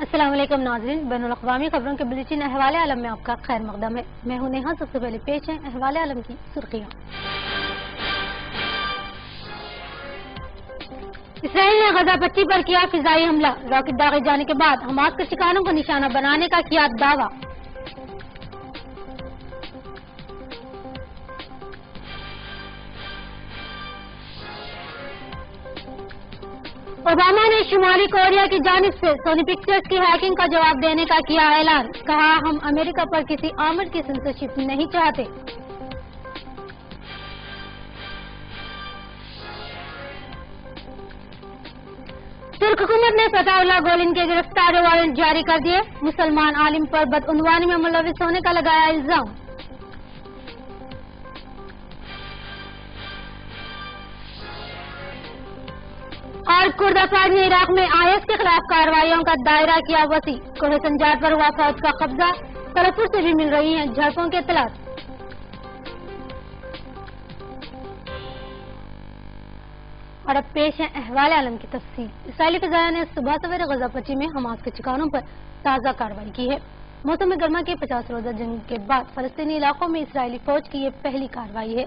السلام علیکم ناظرین، بین الاقوامی خبروں کے بلیٹن احوال عالم میں آپ کا خیر مقدم ہے۔ میں ہوں نیہا۔ سب سے پہلے پیش ہیں احوال عالم کی سرخیاں۔ اسرائیل نے غزہ پٹی پر کیا فضائی حملہ، راکٹ داغے جانے کے بعد حماس کے ٹھکانوں کو نشانہ بنانے کا کیا دعویٰ۔ اوباما نے شمالی کوریا کی جانب سے سونی پکچرز کی ہیکنگ کا جواب دینے کا کیا اعلان، کہا ہم امریکہ پر کسی آمر کی سنسرشپ نہیں چاہتے۔ ترک حکومت نے فتح اللہ گولن کے گرفتاری وارنٹ جاری کر دیے، مسلمان عالم پر بدعنوانی میں ملوث ہونے کا لگایا الزام۔ اور کرد افواج نے عراق میں IS کے خلاف کارروائیوں کا دائرہ کیا وسیع، کوہ سنجار پر ہوا فوج کا قبضہ، تلفظ سے بھی مل رہی ہیں جھڑپوں کے اطلاعات۔ اور اب پیش ہے احوال عالم کی تفصیل۔ اسرائیلی فضائیہ نے صبح سویرے غزہ پٹی میں حماس کے ٹھکانوں پر تازہ کارروائی کی ہے۔ موسم گرما کے 50 روزہ جنگ کے بعد فلسطینی علاقوں میں اسرائیلی فوج کی یہ پہلی کارروائی ہے۔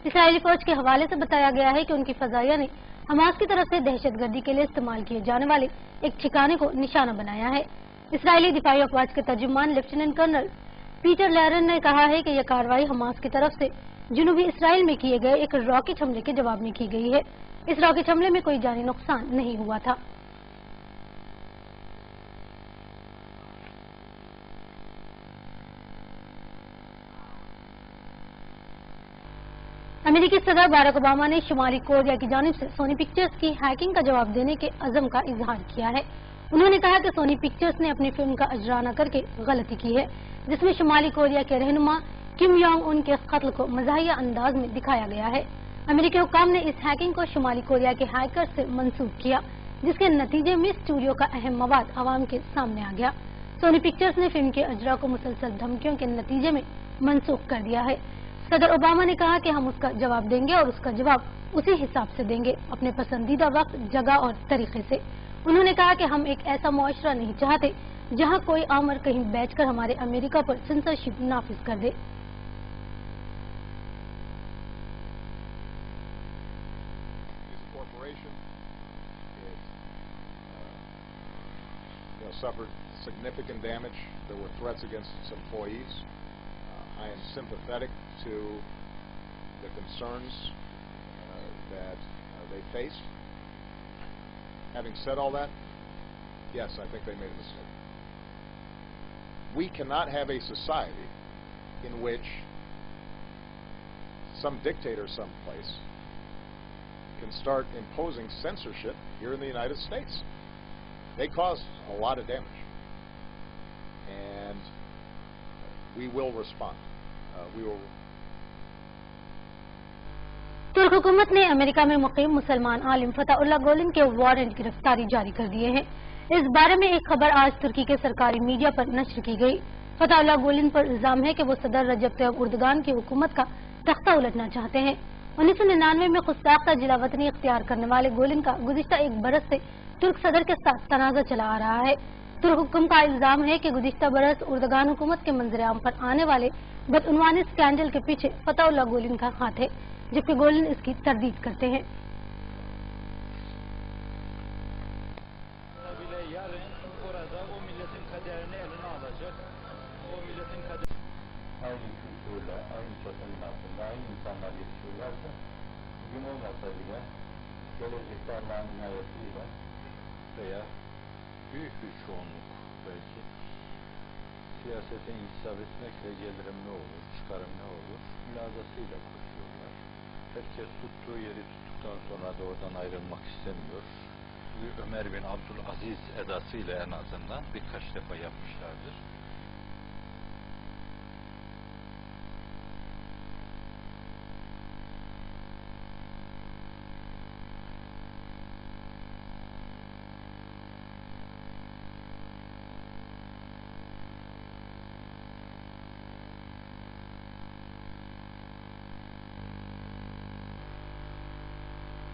اسرائیلی فوج کے حوالے سے بتایا گیا ہے کہ ان کی فضائیہ نے حماس کی طرف سے دہشت گردی کے لیے استعمال کیے جانے والے ایک ٹھکانے کو نشانہ بنایا ہے۔ اسرائیلی دفاعی افواج کے ترجمان لیفٹیننٹ کرنل پیٹر لیرن نے کہا ہے کہ یہ کارروائی حماس کی طرف سے جنوبی اسرائیل میں کیے گئے ایک راکٹ حملے کے جواب میں کی گئی ہے۔ اس راکٹ حملے میں کوئی جانی نقصان نہیں ہوا تھا۔ امریکی صدر باراک اوباما نے شمالی کوریا کی جانب سے سونی پکچرز کی ہیکنگ کا جواب دینے کے عزم کا اظہار کیا ہے۔ انہوں نے کہا کہ سونی پکچرز نے اپنی فلم کا اجرا کر کے غلطی کی ہے، جس میں شمالی کوریا کے رہنما کم یونگ ان کے قتل کو مزاحیہ انداز میں دکھایا گیا ہے۔ امریکی حکام نے اس ہیکنگ کو شمالی کوریا کے ہیکر سے منسوب کیا، جس کے نتیجے میں اسٹوڈیو کا اہم مواد عوام کے سامنے آ گیا۔ سونی پکچرز نے فلم کے اجرا کو مسلسل دھمکیوں کے نتیجے میں منسوخ کر دیا ہے۔ صدر اوباما نے کہا کہ ہم اس کا جواب دیں گے اور اس کا جواب اسی حساب سے دیں گے، اپنے پسندیدہ وقت، جگہ اور طریقے سے۔ انہوں نے کہا کہ ہم ایک ایسا معاشرہ نہیں چاہتے جہاں کوئی آمر کہیں بیٹھ کر ہمارے امریکہ پر سنسرشپ نافذ کر دے۔ Suffered significant damage. There were threats against its employees. I am sympathetic to the concerns that they faced. Having said all that, yes, I think they made a mistake. We cannot have a society in which some dictator someplace can start imposing censorship here in the United States. They caused a lot of damage, and we will respond. ترک حکومت نے امریکہ میں مقیم مسلمان عالم فتح اللہ گولن کے warrant گرفتاری جاری کر دیے ہیں۔ اس بارے میں ایک خبر آج ترکی کے سرکاری میڈیا پر نشر کی گئی۔ فتح اللہ گولن پر الزام ہے کہ وہ صدر رجب طیب اردگان کی حکومت کا تختہ الٹنا چاہتے ہیں۔ 1999 میں خود ساختہ جلا وطنی اختیار کرنے والے گولن کا گزشتہ ایک برس سے ترک صدر کے ساتھ تنازع چلا آ رہا ہے۔ ترک حکم کا الزام ہے کہ گزشتہ برس اردگان حکومت کے منظر عام پر آنے والے بدعنوانی اسکینڈل کے پیچھے فتح اللہ گولن کا ہاتھ ہے، جبکہ گولن اس کی تردید کرتے ہیں۔ veya büyük bir çoğunluk belki siyasete intisap etmekle gelirim ne olur, çıkarım ne olur mülazasıyla koşuyorlar. Herkes tuttuğu yeri tuttuktan sonra da oradan ayrılmak istemiyor. Ömer bin Abdülaziz edasıyla en azından birkaç defa yapmışlardır.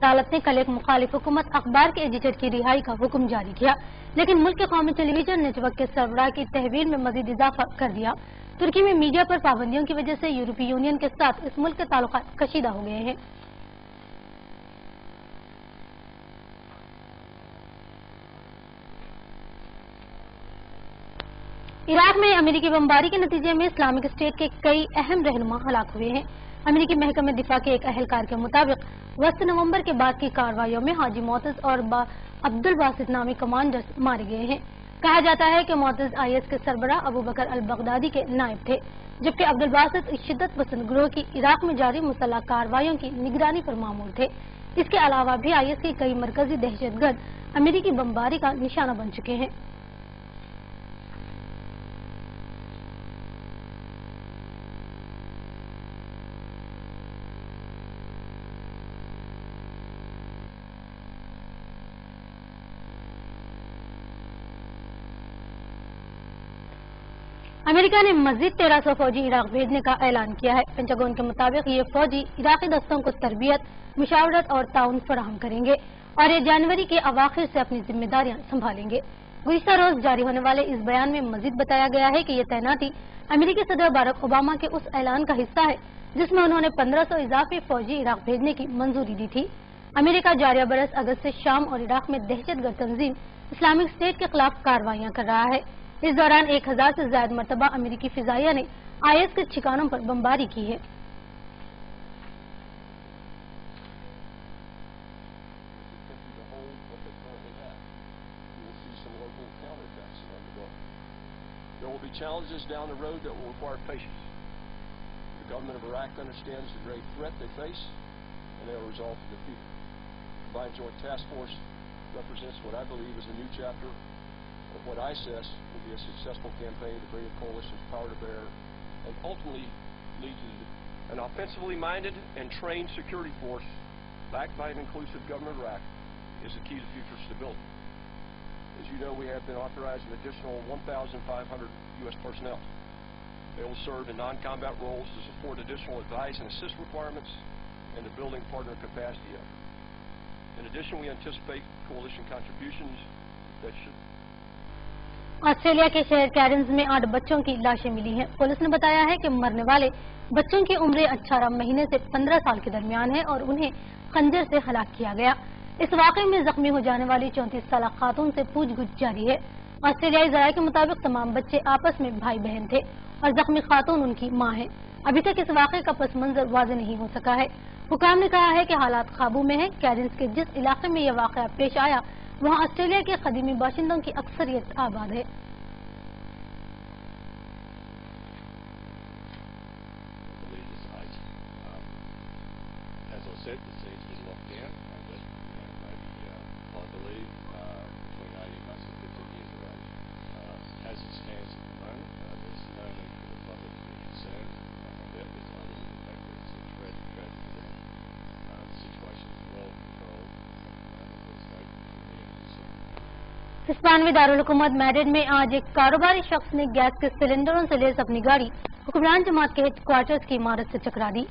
عدالت نے کل ایک مخالف حکومت اخبار کے editor کی رہائی کا حکم جاری کیا، لیکن ملک کے قومی ٹیلی ویژن نیٹ ورک کے سربراہ کی تحویل میں مزید اضافہ کر دیا۔ ترکی میں میڈیا پر پابندیوں کی وجہ سے یورپی یونین کے ساتھ اس ملک کے تعلقات کشیدہ ہو گئے ہیں۔ عراق میں امریکی بمباری کے نتیجے میں اسلامک اسٹیٹ کے کئی اہم رہنما ہلاک ہوئے ہیں۔ امریکی محکمہ دفاع کے ایک اہلکار کے مطابق وسط نومبر کے بعد کی کارروائیوں میں حاجی معتز اور عبدالباسط نامی کمانڈرز مارے گئے ہیں۔ کہا جاتا ہے کہ معتز IS کے سربراہ ابو بکر البغدادی کے نائب تھے، جبکہ عبدالباسط شدت پسند گروہ کی عراق میں جاری مسلح کارروائیوں کی نگرانی پر مامور تھے۔ اس کے علاوہ بھی IS کے کئی مرکزی دہشت گرد امریکی بمباری کا نشانہ بن چکے ہیں۔ امریکہ نے مزید 1300 فوجی عراق بھیجنے کا اعلان کیا ہے۔ پینٹاگون کے مطابق یہ فوجی عراقی دستوں کو تربیت، مشاورت اور تعاون فراہم کریں گے اور یہ جنوری کے اواخر سے اپنی ذمہ داریاں سنبھالیں گے۔ گزشتہ روز جاری ہونے والے اس بیان میں مزید بتایا گیا ہے کہ یہ تعیناتی امریکی صدر باراک اوباما کے اس اعلان کا حصہ ہے جس میں انہوں نے 1500 اضافی فوجی عراق بھیجنے کی منظوری دی تھی۔ امریکہ جاریہ برس اگست سے شام اور عراق میں دہشت گرد تنظیم اسلامک اسٹیٹ کے خلاف کارروائیاں کر رہا ہے۔ اس دوران 1000 سے زائد مرتبہ امریکی فضائیہ نے IS کے ٹھکانوں پر بمباری کی ہے۔ There will be challenges down the road that will require patience. The government of Iraq understands the grave threat they face, and they are resolved to defeat it. The Combined Joint Task Force represents what I believe is a new chapter of what I assess will be a successful campaign to bring the coalition's power to bear and ultimately lead to an offensively minded and trained security force backed by an inclusive government of Iraq is the key to future stability. As you know, we have been authorizing additional 1,500 U.S. personnel. They will serve in non-combat roles to support additional advise and assist requirements and the building partner capacity effort. In addition, we anticipate coalition contributions that should Australia کے شہر کیرنز میں 8 بچوں کی لاشیں ملی ہیں۔ Police نے بتایا ہے کہ مرنے والے بچوں کی عمریں 18 مہینے سے 15 سال کے درمیان ہے اور انہیں خنجر سے ہلاک کیا گیا۔ اس واقعے میں زخمی ہو جانے والی 34 سالہ خاتون سے پوچھ گچھ جاری ہے۔ آسٹریلیائی ذرائع کے مطابق تمام بچے آپس میں بھائی بہن تھے اور زخمی خاتون ان کی ماں ہے۔ ابھی تک اس واقعے کا پس منظر واضح نہیں ہو سکا ہے۔ حکام نے کہا ہے کہ حالات قابو میں ہیں۔ کیرنز کے جس علاقے میں یہ واقعہ پیش آیا وہاں آسٹریلیا کے قدیمی باشندوں کی اکثریت آباد ہے۔ Said the siege was locked down, and that maybe I believe between 18 months and 15 years of age. As it stands at the moment, there's no need for the public to be concerned about this, other than the fact that it's a tragic event. The situation is well controlled. There's no immediate concern. ہسپانوی دارالحکومت Madrid میں آج ایک کاروباری شخص نے gas کے سلنڈروں سے لیس اپنی گاڑی حکمران جماعت کے ہیڈ کوارٹرز کی عمارت سے ٹکرا دی۔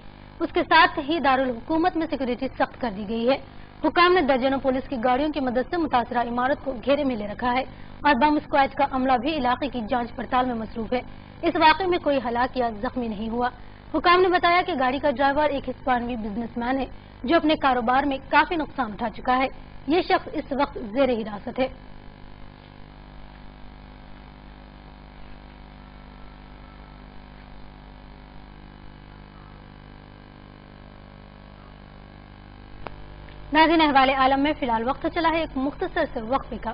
اس کے ساتھ ہی دارالحکومت میں سیکورٹی سخت کر دی گئی ہے۔ حکام نے درجنوں پولیس کی گاڑیوں کی مدد سے متاثرہ عمارت کو گھیرے میں لے رکھا ہے اور بم اسکواڈ کا عملہ بھی علاقے کی جانچ پڑتال میں مصروف ہے۔ اس واقعے میں کوئی ہلاک یا زخمی نہیں ہوا۔ حکام نے بتایا کہ گاڑی کا ڈرائیور ایک ہسپانوی بزنس مین ہے جو اپنے کاروبار میں کافی نقصان اٹھا چکا ہے۔ یہ شخص اس وقت زیر حراست ہے۔ ناظرین، احوال عالم میں فی الحال وقت چلا ہے ایک مختصر سے وقفے کا۔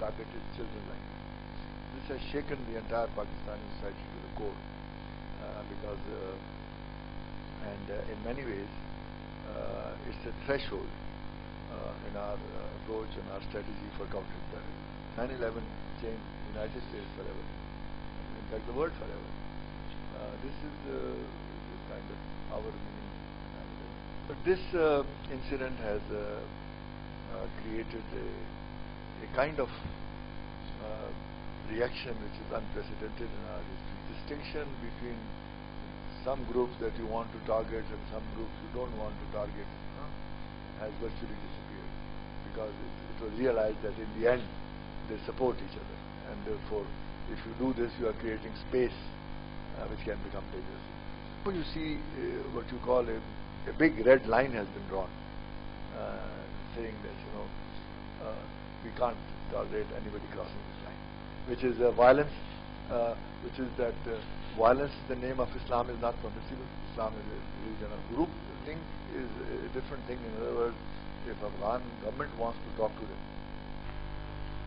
Targeted children like this. This has shaken the entire Pakistani society to the core because in many ways it's a threshold in our approach and our strategy for countering terrorism. 9/11 changed the United States forever, in fact the world forever. This is kind of our meaning. But this incident has created a kind of reaction which is unprecedented in our history. Distinction between some groups that you want to target and some groups you don't want to target has virtually disappeared because it was realized that in the end they support each other, and therefore if you do this you are creating space which can become dangerous. When you see what you call a big red line has been drawn saying that we can't tolerate anybody crossing this line, which is violence, which is that violence in the name of Islam is not permissible. Islam is a religion of group. Thing is a different thing. In other words, if Afghan government wants to talk to them.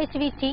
HVT